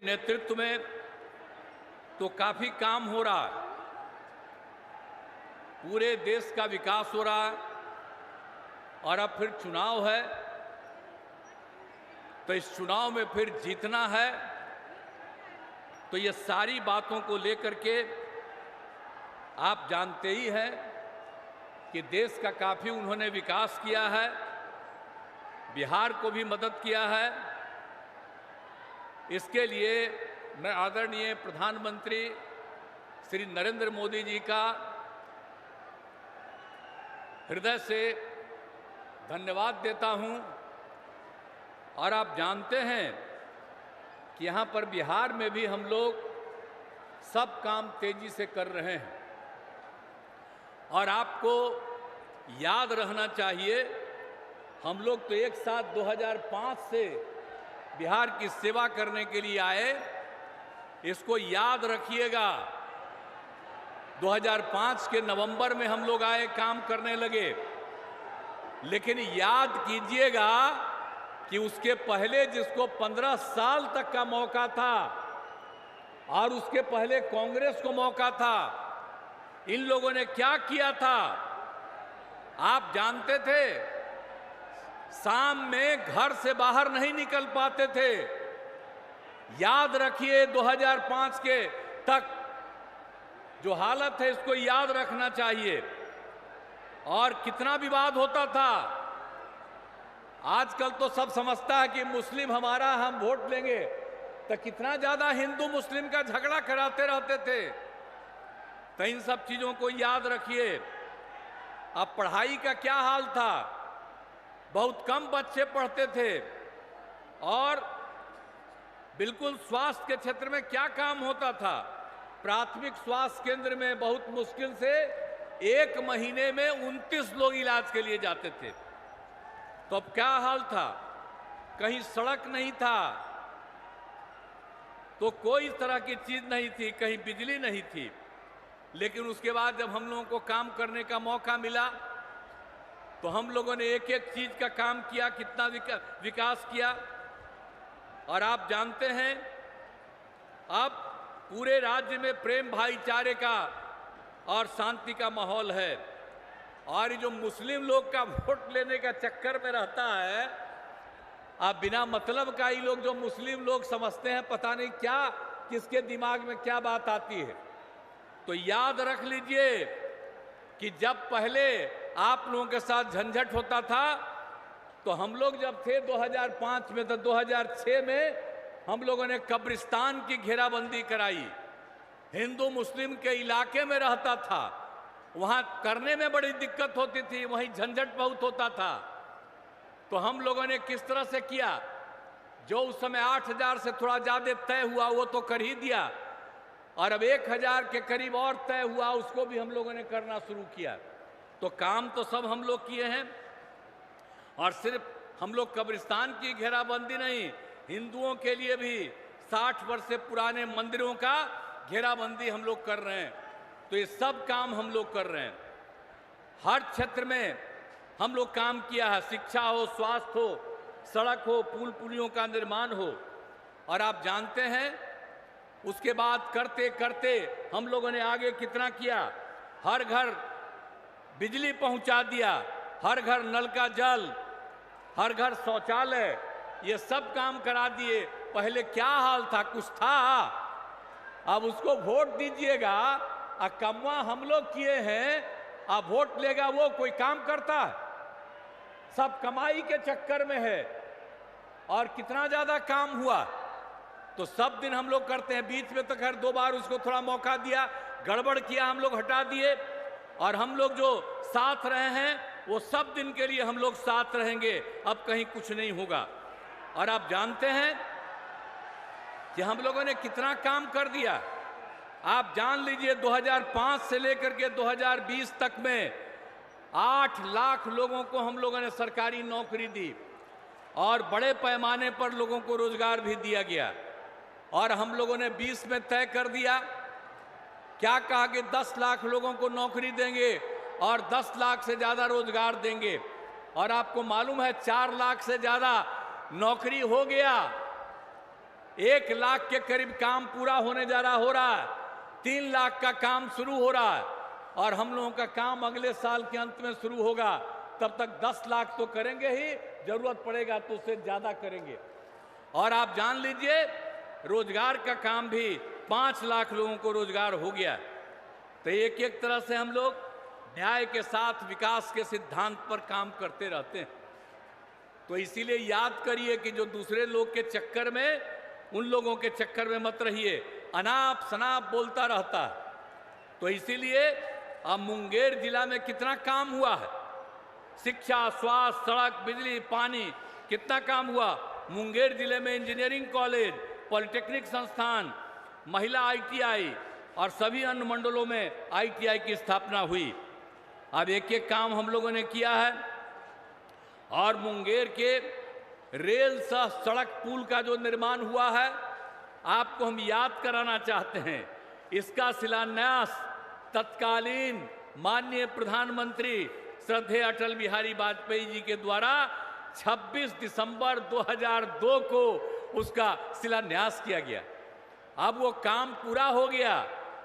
नेतृत्व में तो काफी काम हो रहा है, पूरे देश का विकास हो रहा है। और अब फिर चुनाव है, तो इस चुनाव में फिर जीतना है, तो ये सारी बातों को लेकर के आप जानते ही हैं कि देश का काफी उन्होंने विकास किया है, बिहार को भी मदद किया है। इसके लिए मैं आदरणीय प्रधानमंत्री श्री नरेंद्र मोदी जी का हृदय से धन्यवाद देता हूं। और आप जानते हैं कि यहाँ पर बिहार में भी हम लोग सब काम तेजी से कर रहे हैं। और आपको याद रहना चाहिए, हम लोग तो एक साथ 2005 से बिहार की सेवा करने के लिए आए। इसको याद रखिएगा, 2005 के नवंबर में हम लोग आए, काम करने लगे। लेकिन याद कीजिएगा कि उसके पहले जिसको 15 साल तक का मौका था और उसके पहले कांग्रेस को मौका था, इन लोगों ने क्या किया था आप जानते थे? शाम में घर से बाहर नहीं निकल पाते थे। याद रखिए 2005 के तक जो हालत है, इसको याद रखना चाहिए। और कितना विवाद होता था। आजकल तो सब समझता है कि मुस्लिम हमारा, हम वोट लेंगे, तो कितना ज्यादा हिंदू मुस्लिम का झगड़ा कराते रहते थे। तो इन सब चीजों को याद रखिए। अब पढ़ाई का क्या हाल था, बहुत कम बच्चे पढ़ते थे। और बिल्कुल स्वास्थ्य के क्षेत्र में क्या काम होता था, प्राथमिक स्वास्थ्य केंद्र में बहुत मुश्किल से एक महीने में 29 लोग इलाज के लिए जाते थे। तो अब क्या हाल था, कहीं सड़क नहीं था, तो कोई तरह की चीज नहीं थी, कहीं बिजली नहीं थी। लेकिन उसके बाद जब हम लोगों को काम करने का मौका मिला, तो हम लोगों ने एक एक चीज का काम किया, कितना विकास किया। और आप जानते हैं, अब पूरे राज्य में प्रेम भाईचारे का और शांति का माहौल है। और ये जो मुस्लिम लोग का वोट लेने का चक्कर में रहता है, आप बिना मतलब का ही लोग, जो मुस्लिम लोग समझते हैं पता नहीं क्या, किसके दिमाग में क्या बात आती है। तो याद रख लीजिए कि जब पहले आप लोगों के साथ झंझट होता था, तो हम लोग जब थे 2005 में, तो 2006 में हम लोगों ने कब्रिस्तान की घेराबंदी कराई। हिंदू मुस्लिम के इलाके में रहता था, वहां करने में बड़ी दिक्कत होती थी, वहीं झंझट बहुत होता था। तो हम लोगों ने किस तरह से किया, जो उस समय 8000 से थोड़ा ज्यादा तय हुआ वो तो कर ही दिया, और अब 1000 के करीब और तय हुआ, उसको भी हम लोगों ने करना शुरू किया। तो काम तो सब हम लोग किए हैं। और सिर्फ हम लोग कब्रिस्तान की घेराबंदी नहीं, हिंदुओं के लिए भी 60 वर्ष से पुराने मंदिरों का घेराबंदी हम लोग कर रहे हैं। तो ये सब काम हम लोग कर रहे हैं। हर क्षेत्र में हम लोग काम किया है, शिक्षा हो, स्वास्थ्य हो, सड़क हो, पुल पुलियों का निर्माण हो। और आप जानते हैं, उसके बाद करते करते हम लोगों ने आगे कितना किया, हर घर बिजली पहुंचा दिया, हर घर नल का जल, हर घर शौचालय, ये सब काम करा दिए। पहले क्या हाल था, कुछ था? अब उसको वोट दीजिएगा, कमवा हम लोग किए हैं, अब वोट लेगा वो, कोई काम करता है? सब कमाई के चक्कर में है। और कितना ज्यादा काम हुआ, तो सब दिन हम लोग करते हैं। बीच में तो खैर 2 बार उसको थोड़ा मौका दिया, गड़बड़ किया, हम लोग हटा दिए। और हम लोग जो साथ रहे हैं, वो सब दिन के लिए हम लोग साथ रहेंगे, अब कहीं कुछ नहीं होगा। और आप जानते हैं कि हम लोगों ने कितना काम कर दिया। आप जान लीजिए 2005 से लेकर के 2020 तक में 8 लाख लोगों को हम लोगों ने सरकारी नौकरी दी, और बड़े पैमाने पर लोगों को रोजगार भी दिया गया। और हम लोगों ने 20 में तय कर दिया, क्या कहा कि 10 लाख लोगों को नौकरी देंगे और 10 लाख से ज्यादा रोजगार देंगे। और आपको मालूम है 4 लाख से ज्यादा नौकरी हो गया। 1 लाख के करीब काम पूरा होने जा रहा हो रहा है, 3 लाख का काम शुरू हो रहा है और हम लोगों का काम अगले साल के अंत में शुरू होगा। तब तक 10 लाख तो करेंगे ही, जरूरत पड़ेगा तो उससे ज्यादा करेंगे। और आप जान लीजिए रोजगार का काम भी 5 लाख लोगों को रोजगार हो गया। तो एक एक तरह से हम लोग न्याय के साथ विकास के सिद्धांत पर काम करते रहते हैं। तो इसीलिए याद करिए कि जो दूसरे लोग के चक्कर में, उन लोगों के चक्कर में मत रहिए, अनाप शनाप बोलता रहता है। तो इसीलिए अब मुंगेर जिला में कितना काम हुआ है, शिक्षा, स्वास्थ्य, सड़क, बिजली, पानी, कितना काम हुआ। मुंगेर जिले में इंजीनियरिंग कॉलेज, पॉलिटेक्निक संस्थान, महिला ITI और सभी अन्य मंडलों में ITI की स्थापना हुई। अब एक एक काम हम लोगों ने किया है। और मुंगेर के रेल सह सड़क पुल का जो निर्माण हुआ है, आपको हम याद कराना चाहते हैं। इसका शिलान्यास तत्कालीन माननीय प्रधानमंत्री श्रद्धेय अटल बिहारी वाजपेयी जी के द्वारा 26 दिसंबर 2002 को उसका शिलान्यास किया गया। अब वो काम पूरा हो गया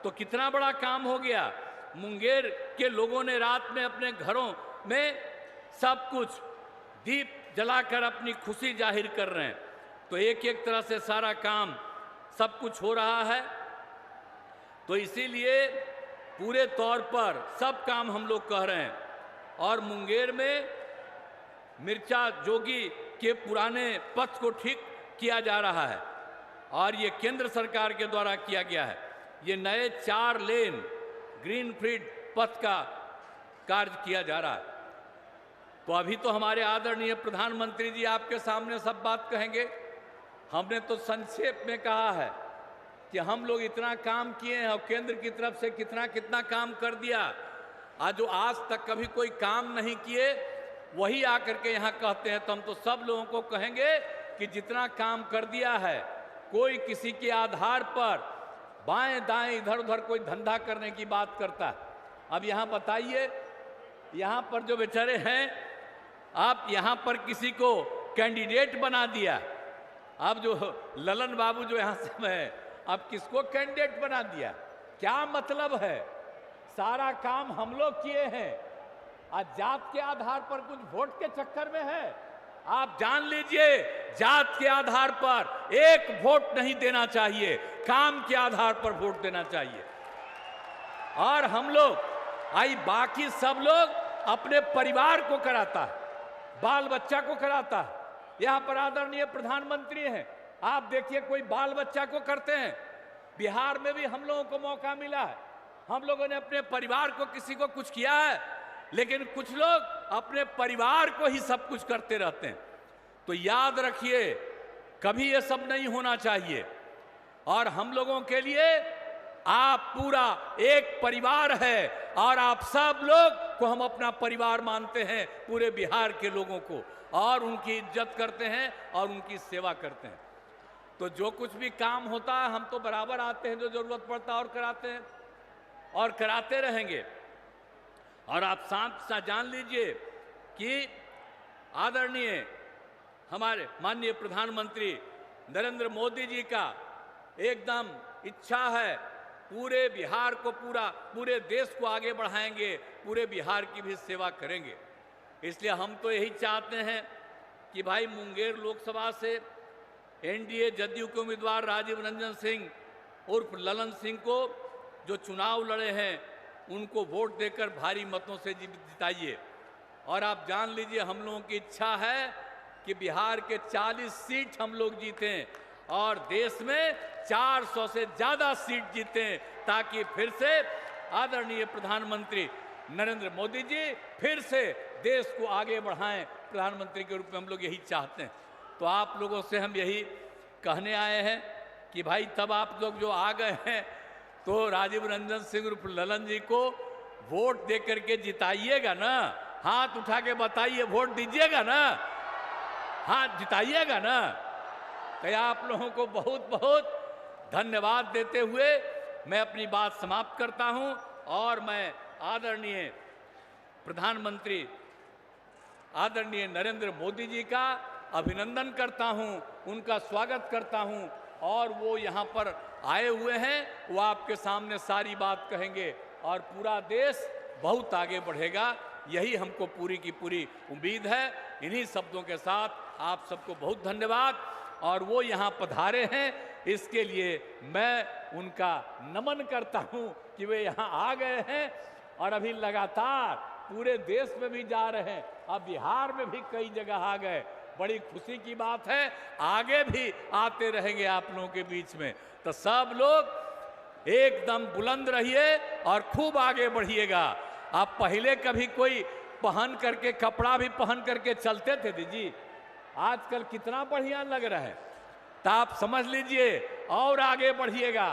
तो कितना बड़ा काम हो गया। मुंगेर के लोगों ने रात में अपने घरों में सब कुछ दीप जलाकर अपनी खुशी जाहिर कर रहे हैं। तो एक एक तरह से सारा काम सब कुछ हो रहा है। तो इसीलिए पूरे तौर पर सब काम हम लोग कह रहे हैं। और मुंगेर में मिर्चा जोगी के पुराने पथ को ठीक किया जा रहा है और ये केंद्र सरकार के द्वारा किया गया है। ये नए 4 लेन ग्रीनफील्ड पथ का कार्य किया जा रहा है। तो अभी तो हमारे आदरणीय प्रधानमंत्री जी आपके सामने सब बात कहेंगे। हमने तो संक्षेप में कहा है कि हम लोग इतना काम किए हैं और केंद्र की तरफ से कितना कितना काम कर दिया। आज जो आज तक कभी कोई काम नहीं किए वही आकर के यहाँ कहते हैं। तो हम तो सब लोगों को कहेंगे कि जितना काम कर दिया है, कोई किसी के आधार पर बाएं दाएं इधर उधर कोई धंधा करने की बात करता है। अब यहाँ बताइए, यहाँ पर जो बेचारे हैं, आप यहाँ पर किसी को कैंडिडेट बना दिया। अब जो ललन बाबू जो यहाँ से है, अब किसको कैंडिडेट बना दिया, क्या मतलब है। सारा काम हम लोग किए हैं। आज जात के आधार पर कुछ वोट के चक्कर में है। आप जान लीजिए जात के आधार पर एक वोट नहीं देना चाहिए, काम के आधार पर वोट देना चाहिए। और हम लोग बाकी सब लोग अपने परिवार को कराता है, बाल बच्चा को कराता है। यहां पर आदरणीय प्रधानमंत्री हैं, आप देखिए कोई बाल बच्चा को करते हैं। बिहार में भी हम लोगों को मौका मिला है, हम लोगों ने अपने परिवार को किसी को कुछ किया है, लेकिन कुछ लोग अपने परिवार को ही सब कुछ करते रहते हैं। तो याद रखिए कभी ये सब नहीं होना चाहिए। और हम लोगों के लिए आप पूरा एक परिवार है और आप सब लोग को हम अपना परिवार मानते हैं, पूरे बिहार के लोगों को, और उनकी इज्जत करते हैं और उनकी सेवा करते हैं। तो जो कुछ भी काम होता है हम तो बराबर आते हैं, जो जरूरत पड़ता है और कराते हैं और कराते रहेंगे। और आप साथ जान लीजिए कि आदरणीय हमारे माननीय प्रधानमंत्री नरेंद्र मोदी जी का एकदम इच्छा है, पूरे बिहार को पूरे देश को आगे बढ़ाएंगे, पूरे बिहार की भी सेवा करेंगे। इसलिए हम तो यही चाहते हैं कि भाई मुंगेर लोकसभा से NDA जदयू के उम्मीदवार राजीव रंजन सिंह उर्फ ललन सिंह को जो चुनाव लड़े हैं उनको वोट देकर भारी मतों से जिताइए। और आप जान लीजिए हम लोगों की इच्छा है कि बिहार के 40 सीट हम लोग जीतें और देश में 400 से ज्यादा सीट जीतें, ताकि फिर से आदरणीय प्रधानमंत्री नरेंद्र मोदी जी फिर से देश को आगे बढ़ाएं। प्रधानमंत्री के रूप में हम लोग यही चाहते हैं। तो आप लोगों से हम यही कहने आए हैं कि भाई तब आप लोग जो आ गए हैं तो राजीव रंजन सिंह उर्फ ललन जी को वोट दे करके जिताइएगा ना। हाथ उठा के बताइए, वोट दीजिएगा ना, हाथ जिताइएगा ना। तो आप लोगों को बहुत बहुत धन्यवाद देते हुए मैं अपनी बात समाप्त करता हूं और मैं आदरणीय प्रधानमंत्री आदरणीय नरेंद्र मोदी जी का अभिनंदन करता हूं, उनका स्वागत करता हूं और वो यहाँ पर आए हुए हैं, वो आपके सामने सारी बात कहेंगे और पूरा देश बहुत आगे बढ़ेगा, यही हमको पूरी की पूरी उम्मीद है। इन्हीं शब्दों के साथ आप सबको बहुत धन्यवाद। और वो यहाँ पधारे हैं, इसके लिए मैं उनका नमन करता हूँ कि वे यहाँ आ गए हैं और अभी लगातार पूरे देश में भी जा रहे हैं, अब बिहार में भी कई जगह आ गए। बड़ी खुशी की बात है, आगे भी आते रहेंगे आप लोगों के बीच में। तो सब लोग एकदम बुलंद रहिए और खूब आगे बढ़िएगा। आप पहले कभी कोई पहन करके कपड़ा भी पहन करके चलते थे दीदी, आजकल कितना बढ़िया लग रहा है। तो आप समझ लीजिए और आगे बढ़िएगा।